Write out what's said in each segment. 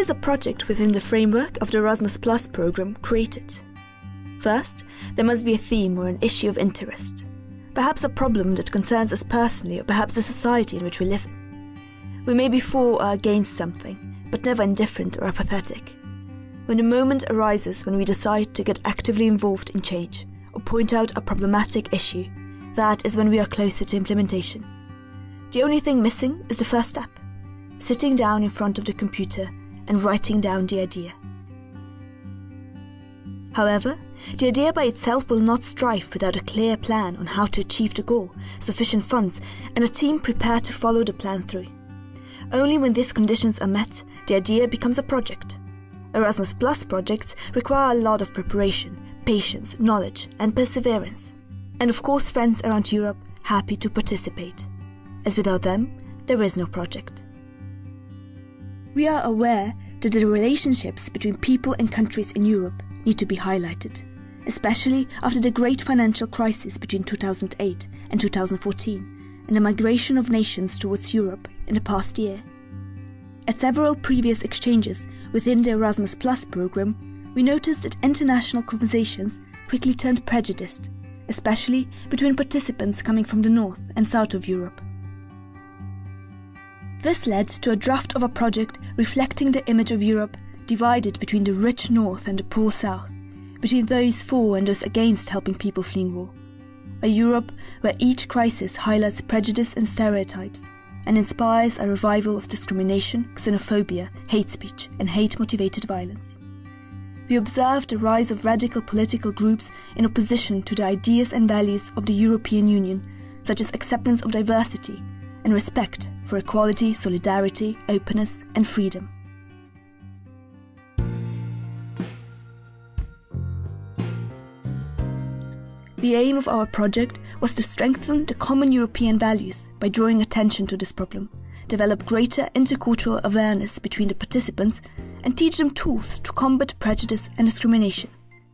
is a project within the framework of the Erasmus Plus program created? First, there must be a theme or an issue of interest. Perhaps a problem that concerns us personally, or perhaps the society in which we live in. We may be for or against something, but never indifferent or apathetic. When a moment arises when we decide to get actively involved in change, or point out a problematic issue, that is when we are closer to implementation. The only thing missing is the first step, sitting down in front of the computer and writing down the idea. However, the idea by itself will not strive without a clear plan on how to achieve the goal, sufficient funds, and a team prepared to follow the plan through. Only when these conditions are met, the idea becomes a project. Erasmus Plus projects require a lot of preparation, patience, knowledge, and perseverance. And of course friends around Europe happy to participate, as without them, there is no project. We are aware that the relationships between people and countries in Europe need to be highlighted, especially after the great financial crisis between 2008 and 2014 and the migration of nations towards Europe in the past year. At several previous exchanges within the Erasmus Plus program, we noticed that international conversations quickly turned prejudiced, especially between participants coming from the north and south of Europe. This led to a draft of a project reflecting the image of Europe divided between the rich north and the poor south, between those for and those against helping people fleeing war. A Europe where each crisis highlights prejudice and stereotypes and inspires a revival of discrimination, xenophobia, hate speech and hate-motivated violence. We observed the rise of radical political groups in opposition to the ideas and values of the European Union, such as acceptance of diversity and respect for equality, solidarity, openness and freedom. The aim of our project was to strengthen the common European values by drawing attention to this problem, develop greater intercultural awareness between the participants, and teach them tools to combat prejudice and discrimination.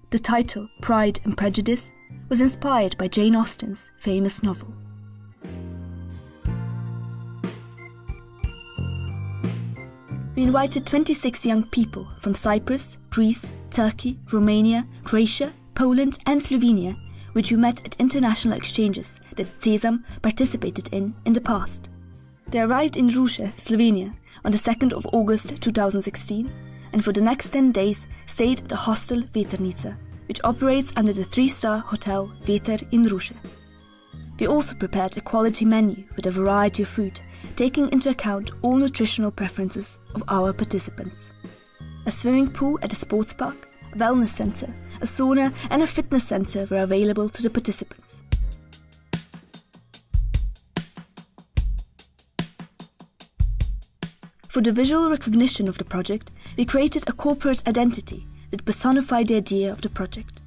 The title, Pride and Prejudice, was inspired by Jane Austen's famous novel. We invited 26 young people from Cyprus, Greece, Turkey, Romania, Croatia, Poland and Slovenia, which we met at international exchanges that CESAM participated in the past. They arrived in Ruše, Slovenia, on the 2nd of August 2016, and for the next 10 days stayed at the hostel Veternica, which operates under the 3-star hotel Veter in Ruše. We also prepared a quality menu with a variety of food, taking into account all nutritional preferences of our participants. A swimming pool at a sports park, a wellness center, a sauna and a fitness center were available to the participants. For the visual recognition of the project, we created a corporate identity that personified the idea of the project.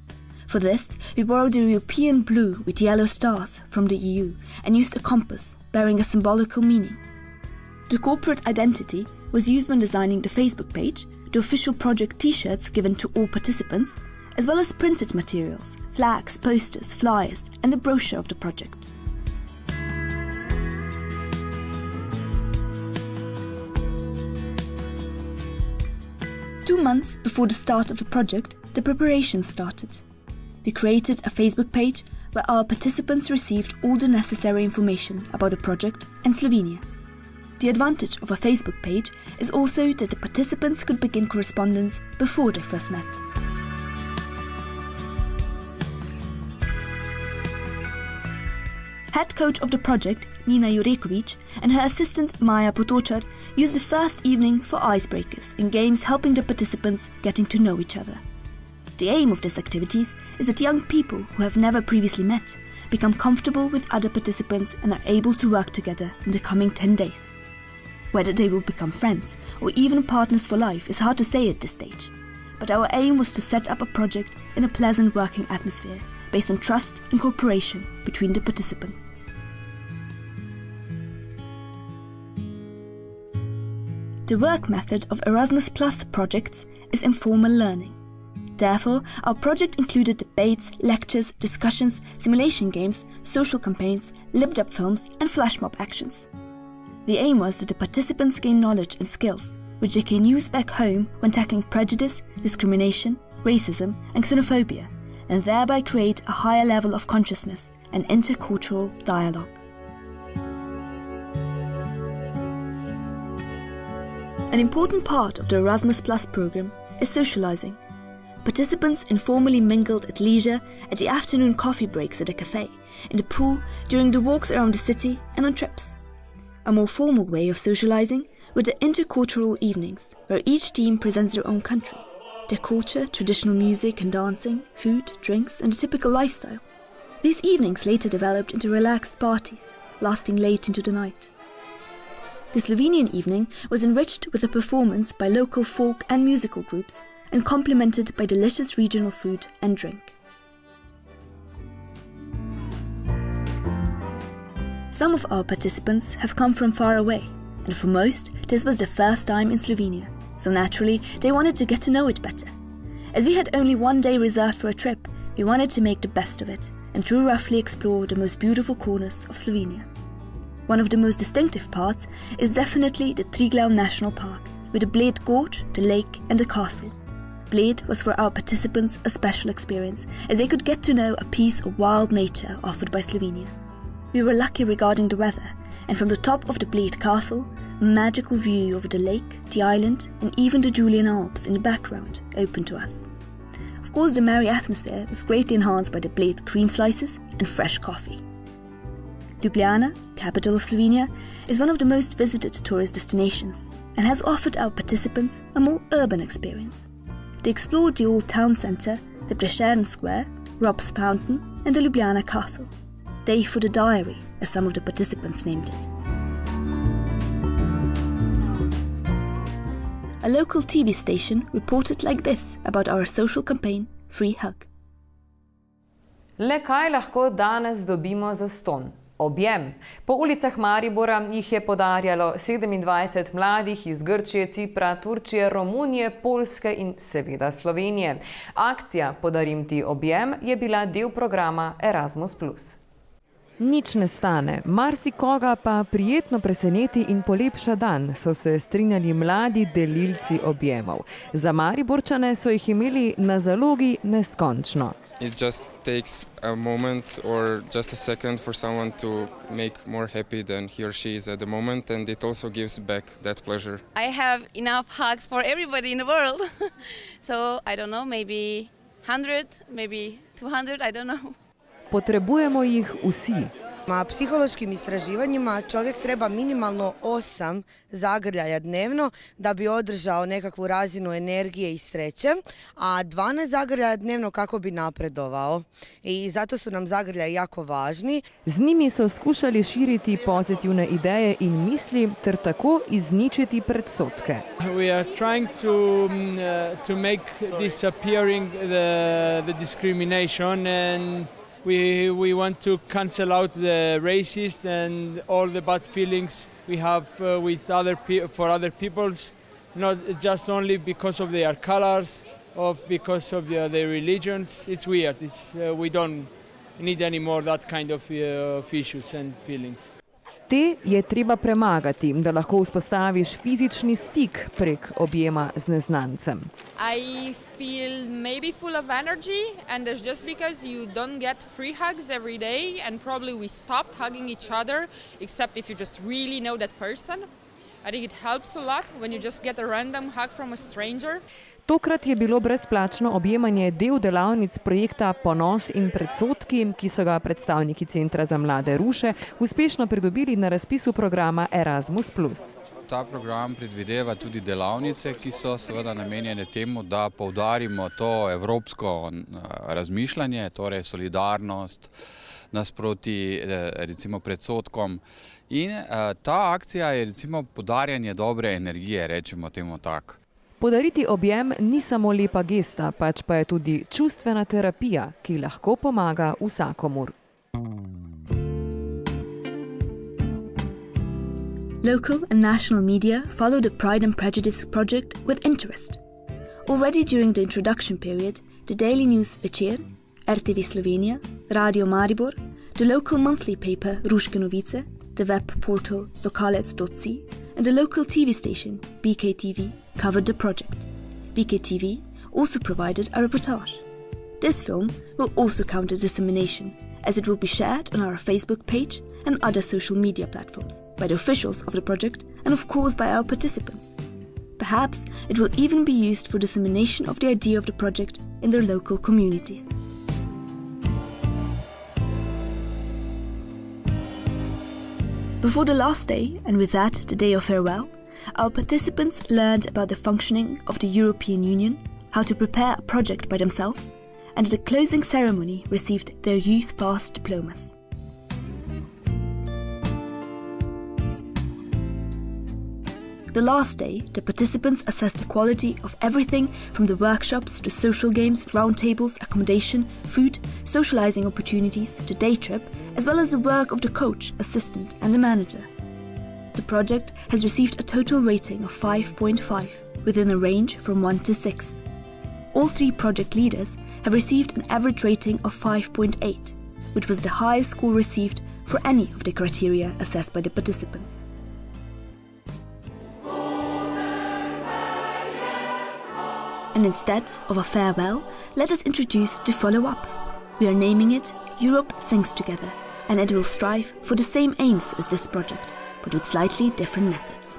For this, we borrowed the European blue with yellow stars from the EU and used a compass bearing a symbolical meaning. The corporate identity was used when designing the Facebook page, the official project t-shirts given to all participants, as well as printed materials, flags, posters, flyers, and the brochure of the project. Two months before the start of the project, the preparations started. We created a Facebook page where our participants received all the necessary information about the project and Slovenia. The advantage of a Facebook page is also that the participants could begin correspondence before they first met. Head coach of the project, Nina Jurekovic, and her assistant Maja Potočar used the first evening for icebreakers and games helping the participants getting to know each other. The aim of these activities is that young people who have never previously met become comfortable with other participants and are able to work together in the coming 10 days. Whether they will become friends or even partners for life is hard to say at this stage, but our aim was to set up a project in a pleasant working atmosphere based on trust and cooperation between the participants. The work method of Erasmus Plus projects is informal learning. Therefore, our project included debates, lectures, discussions, simulation games, social campaigns, lip-dub films and flash mob actions. The aim was that the participants gain knowledge and skills, which they can use back home when tackling prejudice, discrimination, racism, and xenophobia, and thereby create a higher level of consciousness and intercultural dialogue. An important part of the Erasmus Plus program is socializing. Participants informally mingled at leisure, at the afternoon coffee breaks at a cafe, in the pool, during the walks around the city, and on trips. A more formal way of socializing were the intercultural evenings, where each team presents their own country, their culture, traditional music and dancing, food, drinks, and the typical lifestyle. These evenings later developed into relaxed parties, lasting late into the night. The Slovenian evening was enriched with a performance by local folk and musical groups and complemented by delicious regional food and drink. Some of our participants have come from far away, and for most, this was their first time in Slovenia, so naturally they wanted to get to know it better. As we had only one day reserved for a trip, we wanted to make the best of it and to roughly explore the most beautiful corners of Slovenia. One of the most distinctive parts is definitely the Triglav National Park, with the Bled Gorge, the lake and the castle. Bled was for our participants a special experience, as they could get to know a piece of wild nature offered by Slovenia. We were lucky regarding the weather, and from the top of the Bled Castle, a magical view over the lake, the island and even the Julian Alps in the background opened to us. Of course, the merry atmosphere was greatly enhanced by the Bled cream slices and fresh coffee. Ljubljana, capital of Slovenia, is one of the most visited tourist destinations and has offered our participants a more urban experience. They explored the old town centre, the Prešeren Square, Rob's Fountain and the Ljubljana Castle. Day for the diary, as some of the participants named it. A local TV station reported like this about our social campaign, Free Hug. Le kaj lahko danes dobimo zastonj? Objem. Po ulicah Maribora jih je podarjalo 27 mladih iz Grčije, Cipra, Turčije, Romunije, Poljske in seveda Slovenije. Akcija Podarim ti objem je bila del programa Erasmus+. Nič ne stane, marsikoga pa prijetno preseneti in polepša dan, so se strinjali mladi delilci objemov. Za Mariborčane so jih imeli na zalogi neskončno. It just takes a moment or just a second for someone to make more happy than he or she is at the moment, and it also gives back that pleasure. I have enough hugs for everybody in the world. So, I don't know, maybe 100, maybe 200, I don't know. Potrebujemo jih vsi. Na psihološkim istraživanjima čovjek treba minimalno 8 zagrljaja dnevno da bi održao nekakvu razinu energije i sreće, a 12 zagrljaja dnevno kako bi napredovao. I zato su nam zagrljaji jako važni. Z njimi so skušali širiti pozitivne ideje in misli ter tako izničiti predsodke. We are trying to make disappearing the discrimination, and we want to cancel out the racist and all the bad feelings we have with for other peoples, not just only because of their colors or because of their religions. It's weird. We don't need anymore that kind of issues and feelings. Te je treba premagati, da lahko vzpostaviš fizični stik prek objema z neznancem. I feel maybe full of energy, and it's just because you don't get free hugs every day, and probably we stopped hugging each other, except if you just really know that person. I think it helps a lot when you just get a random hug from a stranger. Tokrat je bilo brezplačno objemanje del delavnic projekta Ponos in predsodki, ki so ga predstavniki Centra za mlade Ruše uspešno pridobili na razpisu programa Erasmus+. Ta program predvideva tudi delavnice, ki so seveda namenjene temu, da poudarimo to evropsko razmišljanje, torej solidarnost nasproti recimo predsodkom. In ta akcija je recimo podarjanje dobre energije, rečemo temu tako. Podariti objem ni samo lepa gesta, pač pa je tudi čustvena terapija, ki lahko pomaga vsakomur. Local and national media follow the Pride and Prejudice project with interest. Already during the introduction period, the daily news Večer, RTV Slovenija, Radio Maribor, the local monthly paper Ruške novice, the web portal lokalec.si, and a local TV station, BKTV, covered the project. BKTV also provided a reportage. This film will also count as dissemination, as it will be shared on our Facebook page and other social media platforms, by the officials of the project and of course by our participants. Perhaps it will even be used for dissemination of the idea of the project in their local communities. Before the last day, and with that the day of farewell, our participants learned about the functioning of the European Union, how to prepare a project by themselves, and at the closing ceremony received their Youth Pass diplomas. The last day, the participants assessed the quality of everything from the workshops to social games, roundtables, accommodation, food, socializing opportunities, the day trip, as well as the work of the coach, assistant and the manager. The project has received a total rating of 5.5, within a range from 1 to 6. All 3 project leaders have received an average rating of 5.8, which was the highest score received for any of the criteria assessed by the participants. And instead of a farewell, let us introduce the follow-up. We are naming it Europe Thinks Together, and it will strive for the same aims as this project, but with slightly different methods.